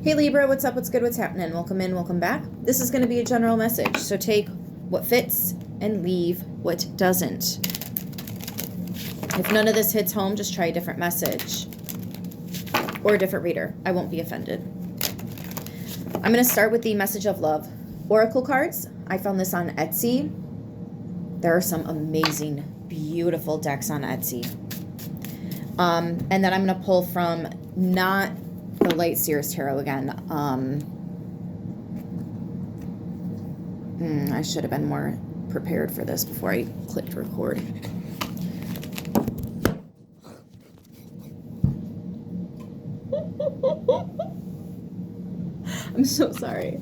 Hey Libra, what's up, what's good, what's happening? Welcome in, welcome back. This is going to be a general message, so take what fits and leave what doesn't. If none of this hits home, just try a different message or a different reader. I won't be offended. I'm going to start with the message of love. Oracle cards. I found this on Etsy. There are some amazing, beautiful decks on Etsy. And then I'm going to pull from not the Light Seers Tarot again. I should have been more prepared for this before I clicked record. I'm so sorry.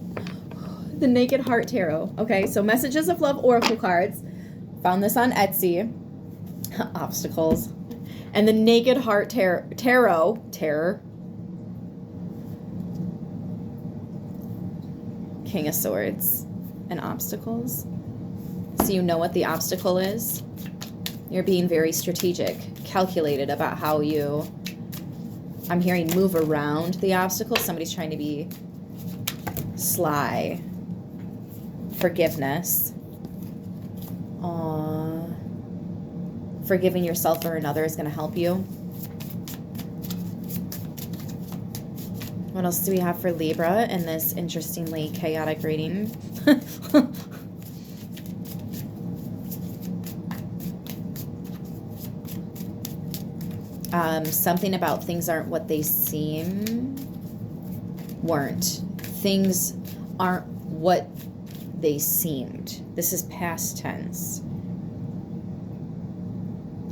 The Naked Heart Tarot. Okay, so Messages of Love Oracle cards. Found this on Etsy. Obstacles. And the Naked Heart Tarot. King of Swords and obstacles. So you know what the obstacle is. You're being very strategic, calculated about how you, I'm hearing, move around the obstacle. Somebody's trying to be sly. Forgiveness. Forgiving yourself or another is going to help you. What else do we have for Libra in this interestingly chaotic reading? Something about things aren't what they seem. Weren't. Things aren't what they seemed. This is past tense.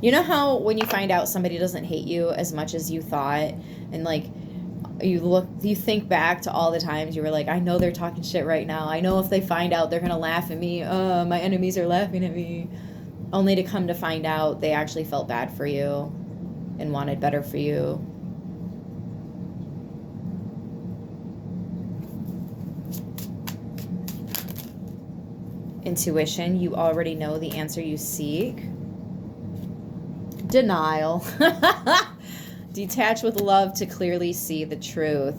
You know how when you find out somebody doesn't hate you as much as you thought, and like you think back to all the times you were like, I know they're talking shit right now. I know if they find out, they're gonna laugh at me. My enemies are laughing at me. Only to come to find out they actually felt bad for you and wanted better for you. Intuition, you already know the answer you seek. Denial. Detach with love to clearly see the truth.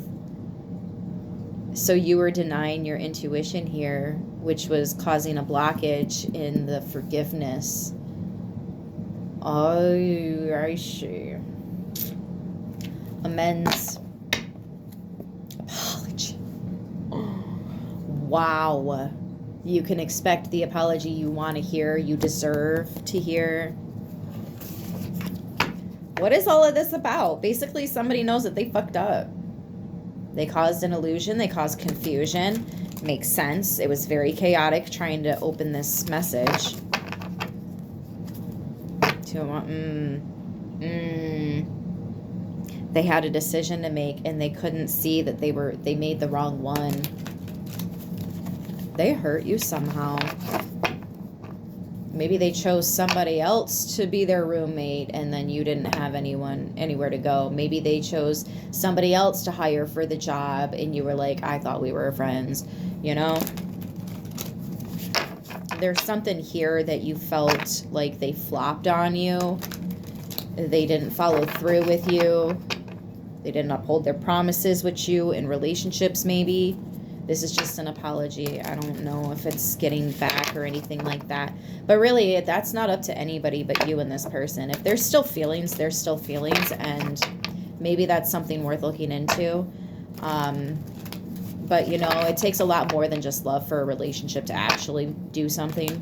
So you were denying your intuition here, which was causing a blockage in the forgiveness. Oh, I see. Amends. Apology. Wow. You can expect the apology you want to hear, you deserve to hear. What is all of this about? Basically, somebody knows that they fucked up. They caused an illusion. They caused confusion. Makes sense. It was very chaotic trying to open this message. They had a decision to make, and they couldn't see that they made the wrong one. They hurt you somehow. Maybe they chose somebody else to be their roommate, and then you didn't have anywhere to go. Maybe they chose somebody else to hire for the job, and you were like, I thought we were friends, you know? There's something here that you felt like they flopped on you. They didn't follow through with you. They didn't uphold their promises with you in relationships, maybe. This is just an apology. I don't know if it's getting back or anything like that. But really, that's not up to anybody but you and this person. If there's still feelings, there's still feelings. And maybe that's something worth looking into. But, you know, it takes a lot more than just love for a relationship to actually do something.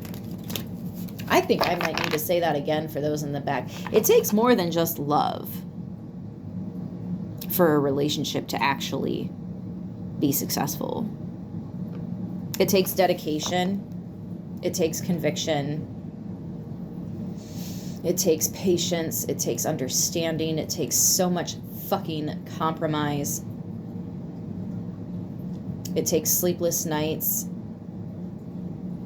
I think I might need to say that again for those in the back. It takes more than just love for a relationship to actually be successful. It takes dedication. It takes conviction. It takes patience. It takes understanding. It takes so much fucking compromise. It takes sleepless nights.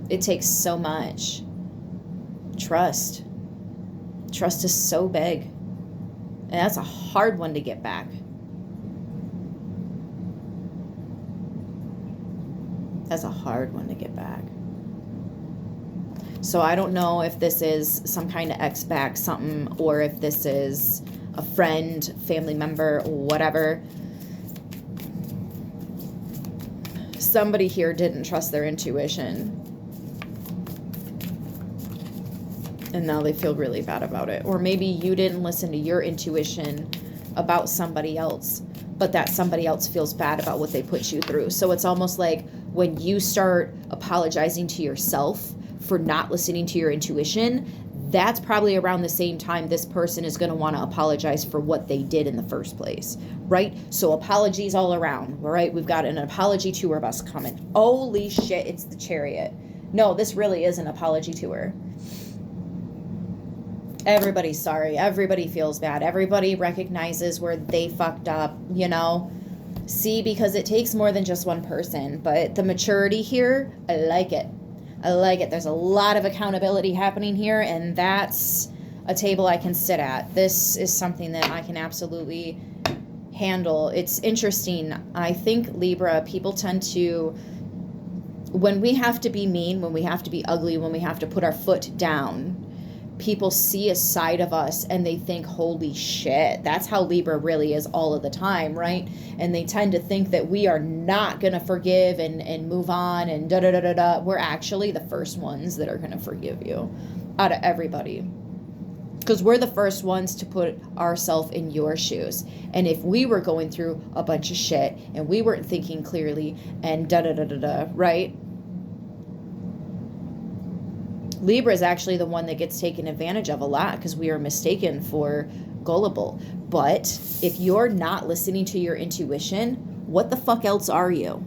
It takes so much. Trust. Trust is so big. And that's a hard one to get back. That's a hard one to get back. So I don't know if this is some kind of ex back something, or if this is a friend, family member, whatever. somebody here didn't trust their intuition. And now they feel really bad about it. Or maybe you didn't listen to your intuition about somebody else, but that somebody else feels bad about what they put you through. So it's almost like when you start apologizing to yourself for not listening to your intuition, that's probably around the same time this person is going to want to apologize for what they did in the first place, right? So apologies all around, all right? We've got an apology tour bus coming. Holy shit, it's the Chariot. No, this really is an apology tour. Everybody's sorry. Everybody feels bad. Everybody recognizes where they fucked up, you know? See, because it takes more than just one person. But the maturity here, I like it. I like it. There's a lot of accountability happening here, and that's a table I can sit at. This is something that I can absolutely handle. It's interesting. I think, Libra, people tend to, when we have to be mean, when we have to be ugly, when we have to put our foot down, people see a side of us and they think, holy shit, that's how Libra really is all of the time, right? And they tend to think that we are not going to forgive and move on and da-da-da-da-da. We're actually the first ones that are going to forgive you out of everybody. Because we're the first ones to put ourselves in your shoes. And if we were going through a bunch of shit and we weren't thinking clearly and da-da-da-da-da, right? Libra is actually the one that gets taken advantage of a lot because we are mistaken for gullible. But if you're not listening to your intuition, what the fuck else are you?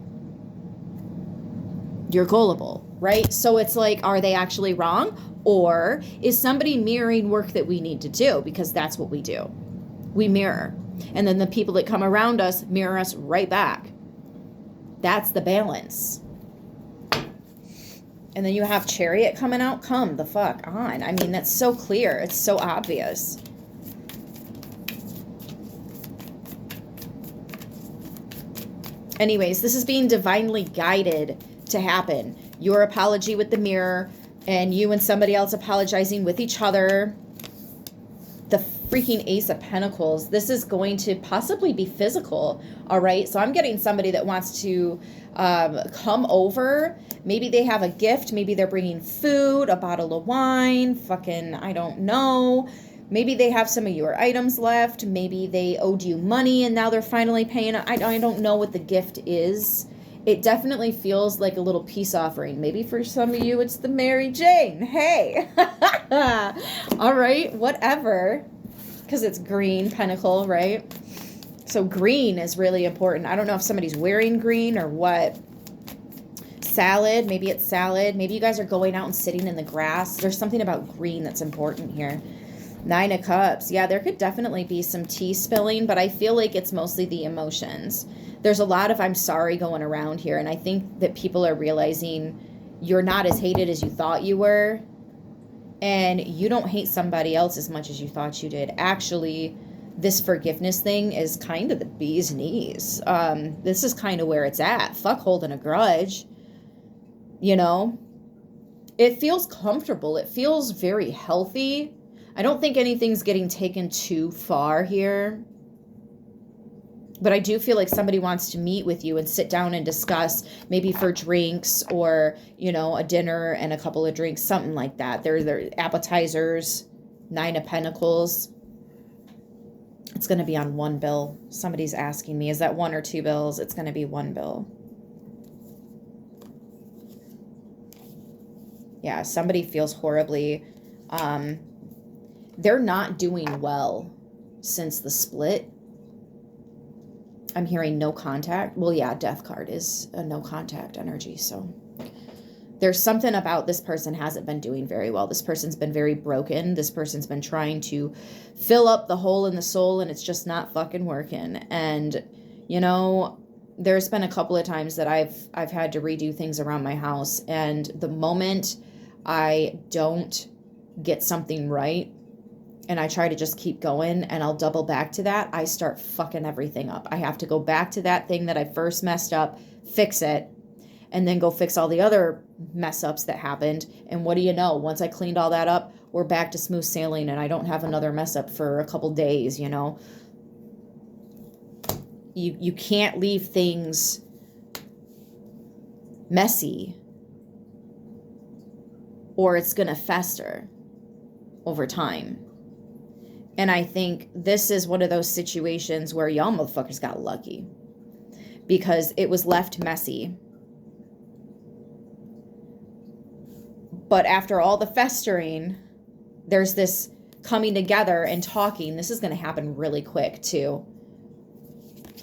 You're gullible, right? So it's like, are they actually wrong? Or is somebody mirroring work that we need to do? Because that's what we do. We mirror. And then the people that come around us mirror us right back. That's the balance. And then you have Chariot coming out. Come the fuck on. I mean, that's so clear. It's so obvious. Anyways, this is being divinely guided to happen. Your apology with the mirror and you and somebody else apologizing with each other. The freaking Ace of Pentacles. This is going to possibly be physical. All right. So I'm getting somebody that wants to come over. Maybe they have a gift. Maybe they're bringing food, a bottle of wine, fucking, I don't know. Maybe they have some of your items left. Maybe they owed you money and now they're finally paying. I don't know what the gift is. It definitely feels like a little peace offering. Maybe for some of you, it's the Mary Jane. Hey. All right, whatever. Because it's green, pentacle, right? So green is really important. I don't know if somebody's wearing green or what. Salad, maybe it's salad. Maybe you guys are going out and sitting in the grass. There's something about green that's important here. 9 of Cups. Yeah, there could definitely be some tea spilling, but I feel like it's mostly the emotions. There's a lot of I'm sorry going around here, and I think that people are realizing you're not as hated as you thought you were, and you don't hate somebody else as much as you thought you did. Actually, this forgiveness thing is kind of the bee's knees. This is kind of where it's at. Fuck holding a grudge. You know, it feels comfortable. It feels very healthy. I don't think anything's getting taken too far here. But I do feel like somebody wants to meet with you and sit down and discuss, maybe for drinks or, you know, a dinner and a couple of drinks, something like that. They're appetizers, 9 of Pentacles. It's going to be on one bill. Somebody's asking me, is that 1 or 2 bills? It's going to be 1 bill. Yeah, somebody feels horribly. They're not doing well since the split. I'm hearing no contact. Well, yeah, Death card is a no contact energy. So there's something about this person hasn't been doing very well. This person's been very broken. This person's been trying to fill up the hole in the soul and it's just not fucking working. And, you know, there's been a couple of times that I've had to redo things around my house. And the moment I don't get something right, and I try to just keep going and I'll double back to that, I start fucking everything up. I have to go back to that thing that I first messed up, fix it, and then go fix all the other mess ups that happened. And what do you know? Once I cleaned all that up, we're back to smooth sailing and I don't have another mess up for a couple days, you know? You can't leave things messy, or it's going to fester over time. And I think this is one of those situations where y'all motherfuckers got lucky because it was left messy. But after all the festering, there's this coming together and talking. This is going to happen really quick too.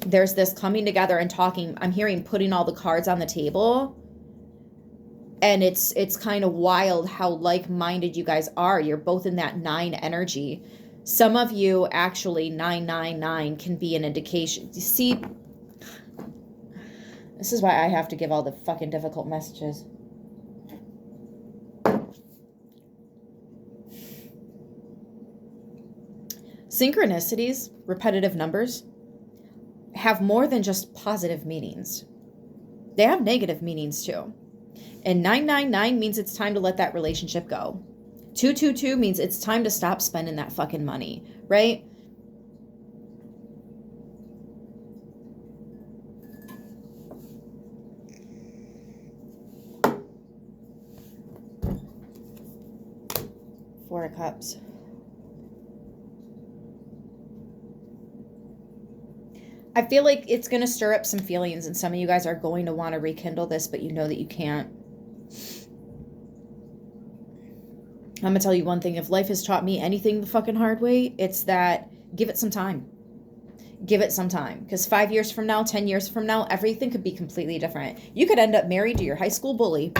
There's this coming together and talking. I'm hearing putting all the cards on the table. And it's kind of wild how like-minded you guys are. You're both in that 9 energy. Some of you actually 999 can be an indication. You see, this is why I have to give all the fucking difficult messages. Synchronicities, repetitive numbers, have more than just positive meanings. They have negative meanings too. And 999 means it's time to let that relationship go. 222 means it's time to stop spending that fucking money, right? Four of Cups. I feel like it's going to stir up some feelings, and some of you guys are going to want to rekindle this, but you know that you can't. I'm going to tell you one thing. If life has taught me anything the fucking hard way, it's that give it some time. Give it some time. Because 5 years from now, 10 years from now, everything could be completely different. You could end up married to your high school bully.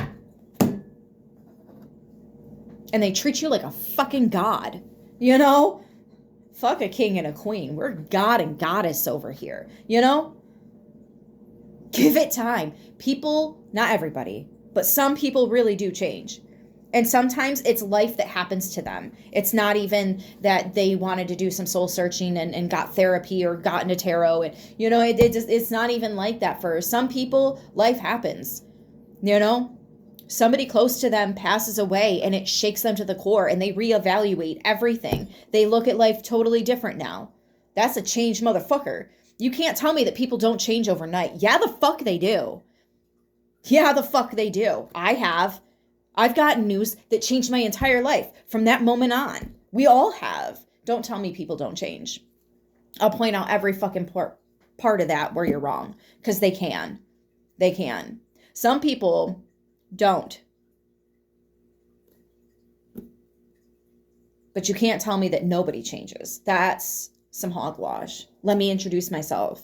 And they treat you like a fucking god. You know? Fuck a king and a queen. We're god and goddess over here. You know? Give it time. People, not everybody, but some people really do change. And sometimes it's life that happens to them. It's not even that they wanted to do some soul searching and got therapy or got into tarot. And, you know, it's not even like that for some people. Life happens, you know, somebody close to them passes away and it shakes them to the core and they reevaluate everything. They look at life totally different now. That's a changed motherfucker. You can't tell me that people don't change overnight. Yeah, the fuck they do. Yeah, the fuck they do. I've gotten news that changed my entire life from that moment on. We all have. Don't tell me people don't change. I'll point out every fucking part of that where you're wrong. Because they can. They can. Some people don't. But you can't tell me that nobody changes. That's some hogwash. Let me introduce myself.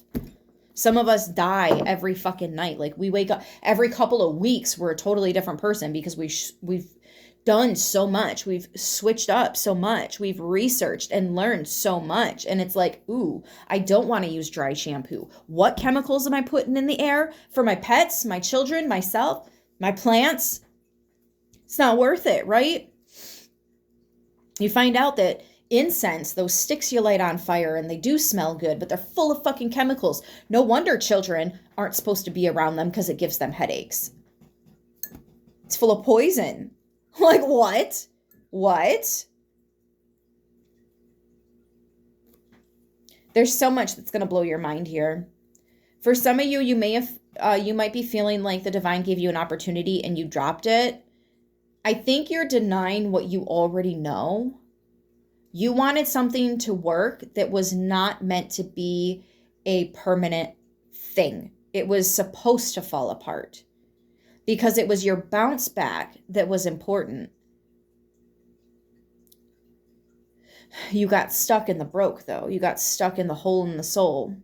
Some of us die every fucking night. Like we wake up every couple of weeks. We're a totally different person because we've done so much. We've switched up so much. We've researched and learned so much. And it's like, ooh, I don't want to use dry shampoo. What chemicals am I putting in the air for my pets, my children, myself, my plants? It's not worth it, right? You find out that incense, those sticks you light on fire, and they do smell good, but they're full of fucking chemicals. No wonder children aren't supposed to be around them because it gives them headaches. It's full of poison. Like what? What? There's so much that's going to blow your mind here. For some of you, you might be feeling like the divine gave you an opportunity and you dropped it. I think you're denying what you already know. You wanted something to work that was not meant to be a permanent thing. It was supposed to fall apart because it was your bounce back that was important. You got stuck in the broke, though. You got stuck in the hole in the soul.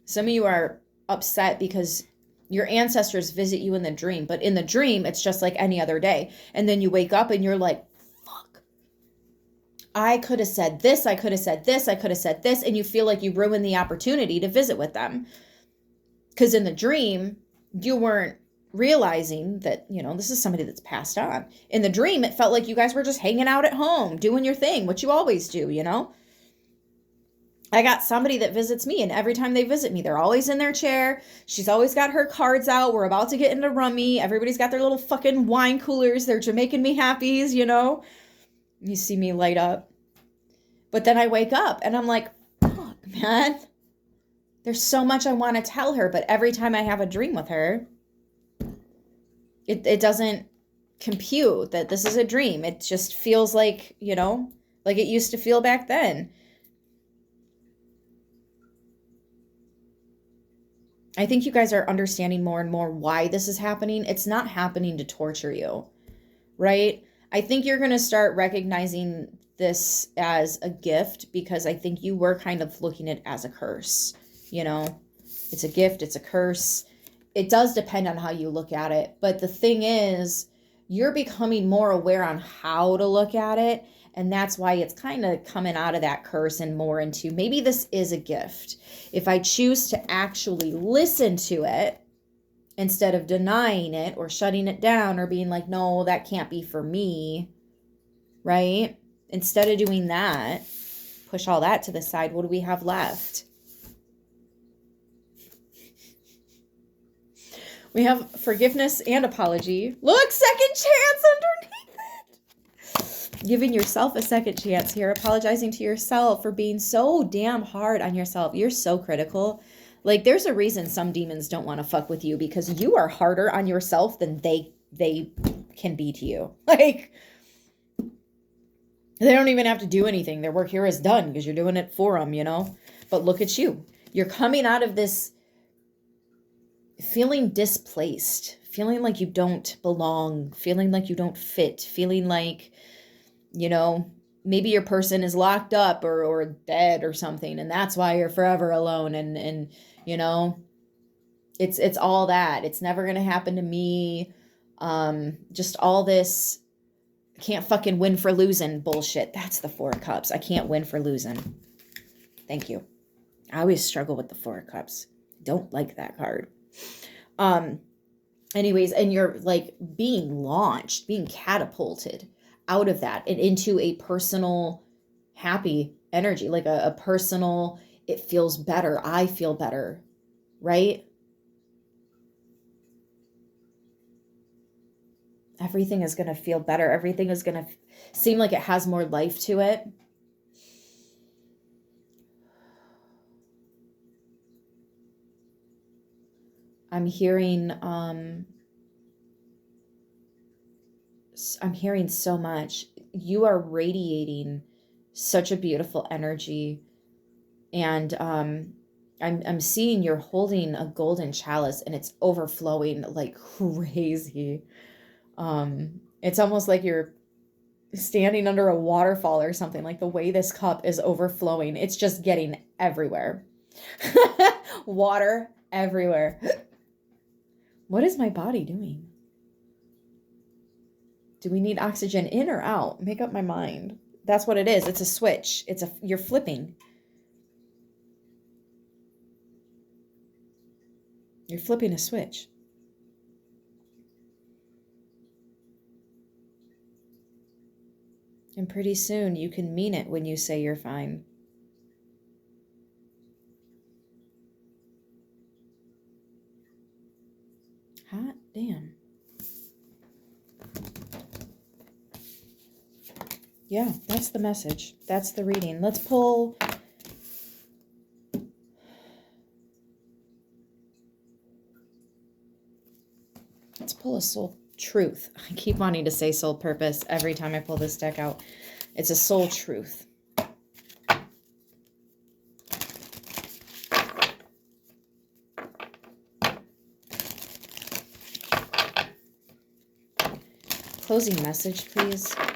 Some of you are upset because your ancestors visit you in the dream, but in the dream, it's just like any other day. And then you wake up and you're like, fuck, I could have said this, I could have said this, I could have said this. And you feel like you ruined the opportunity to visit with them. Because in the dream, you weren't realizing that, you know, this is somebody that's passed on. In the dream, it felt like you guys were just hanging out at home, doing your thing, what you always do, you know? I got somebody that visits me, and every time they visit me, they're always in their chair. She's always got her cards out. We're about to get into rummy. Everybody's got their little fucking wine coolers. They're Jamaican me happies, you know? You see me light up. But then I wake up, and I'm like, fuck. man. There's so much I want to tell her, but every time I have a dream with her, it doesn't compute that this is a dream. It just feels like, like it used to feel back then. I think you guys are understanding more and more why this is happening. It's not happening to torture you, right? I think you're going to start recognizing this as a gift, because I think you were kind of looking at it as a curse. It's a gift, it's a curse. It does depend on how you look at it. But the thing is, you're becoming more aware on how to look at it. And that's why it's kind of coming out of that curse and more into, maybe this is a gift. If I choose to actually listen to it instead of denying it or shutting it down or being like, no, that can't be for me, right? Instead of doing that, push all that to the side. What do we have left? We have forgiveness and apology. Look, second chance underneath it. Giving yourself a second chance here. Apologizing to yourself for being so damn hard on yourself. You're so critical. Like, there's a reason some demons don't want to fuck with you, because you are harder on yourself than they can be to you. Like, they don't even have to do anything. Their work here is done because you're doing it for them, But look at you. You're coming out of this feeling displaced, feeling like you don't belong, feeling like you don't fit, feeling like, maybe your person is locked up or dead or something, and that's why you're forever alone. And it's all that. It's never going to happen to me. Just all this can't fucking win for losing bullshit. That's the Four of Cups. I can't win for losing. Thank you. I always struggle with the Four of Cups. Don't like that card. Anyways, and you're like being launched, being catapulted out of that and into a personal happy energy, like a personal, it feels better. I feel better, right? Everything is going to feel better. Everything is going to seem like it has more life to it. I'm hearing so much. You are radiating such a beautiful energy, and I'm seeing you're holding a golden chalice and it's overflowing like crazy. It's almost like you're standing under a waterfall or something. Like the way this cup is overflowing, it's just getting everywhere. Water everywhere. What is my body doing? Do we need oxygen in or out? Make up my mind. That's what it is. It's a switch. You're flipping. You're flipping a switch. And pretty soon you can mean it when you say you're fine. Hot damn. Yeah, that's the message. That's the reading. Let's pull... Let's pull a soul truth. I keep wanting to say soul purpose every time I pull this deck out. It's a soul truth. Closing message, please. What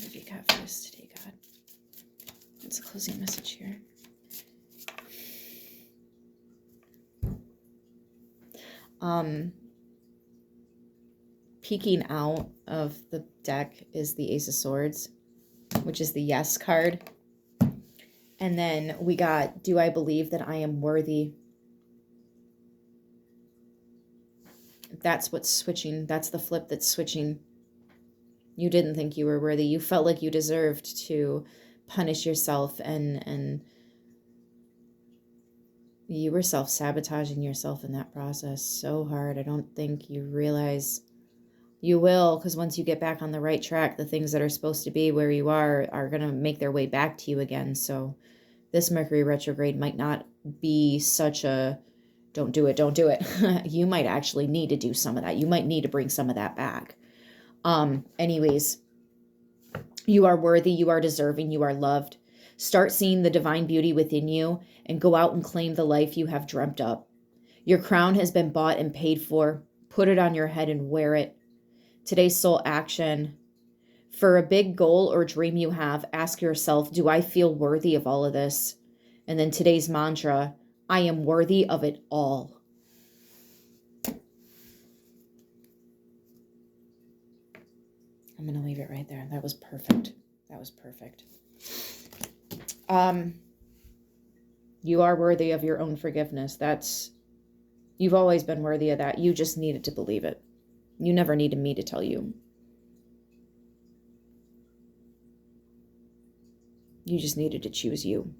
have you got for us today, God? What's the closing message here? Peeking out of the deck is the Ace of Swords, which is the yes card. And then we got, do I believe that I am worthy? That's what's switching. That's the flip that's switching. You didn't think you were worthy. You felt like you deserved to punish yourself, and you were self-sabotaging yourself in that process so hard. I don't think you realize You will, because once you get back on the right track, the things that are supposed to be where you are going to make their way back to you again. So this Mercury retrograde might not be such a don't do it, don't do it. You might actually need to do some of that. You might need to bring some of that back. Anyways, you are worthy, you are deserving, you are loved. Start seeing the divine beauty within you and go out and claim the life you have dreamt up. Your crown has been bought and paid for. Put it on your head and wear it. Today's soul action. For a big goal or dream you have, ask yourself, do I feel worthy of all of this? And then today's mantra, I am worthy of it all. I'm going to leave it right there. That was perfect. That was perfect. You are worthy of your own forgiveness. You've always been worthy of that. You just needed to believe it. You never needed me to tell you. You just needed to choose you.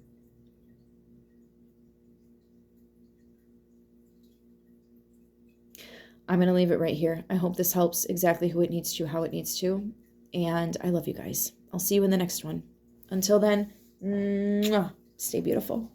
I'm going to leave it right here. I hope this helps exactly who it needs to, how it needs to. And I love you guys. I'll see you in the next one. Until then, stay beautiful.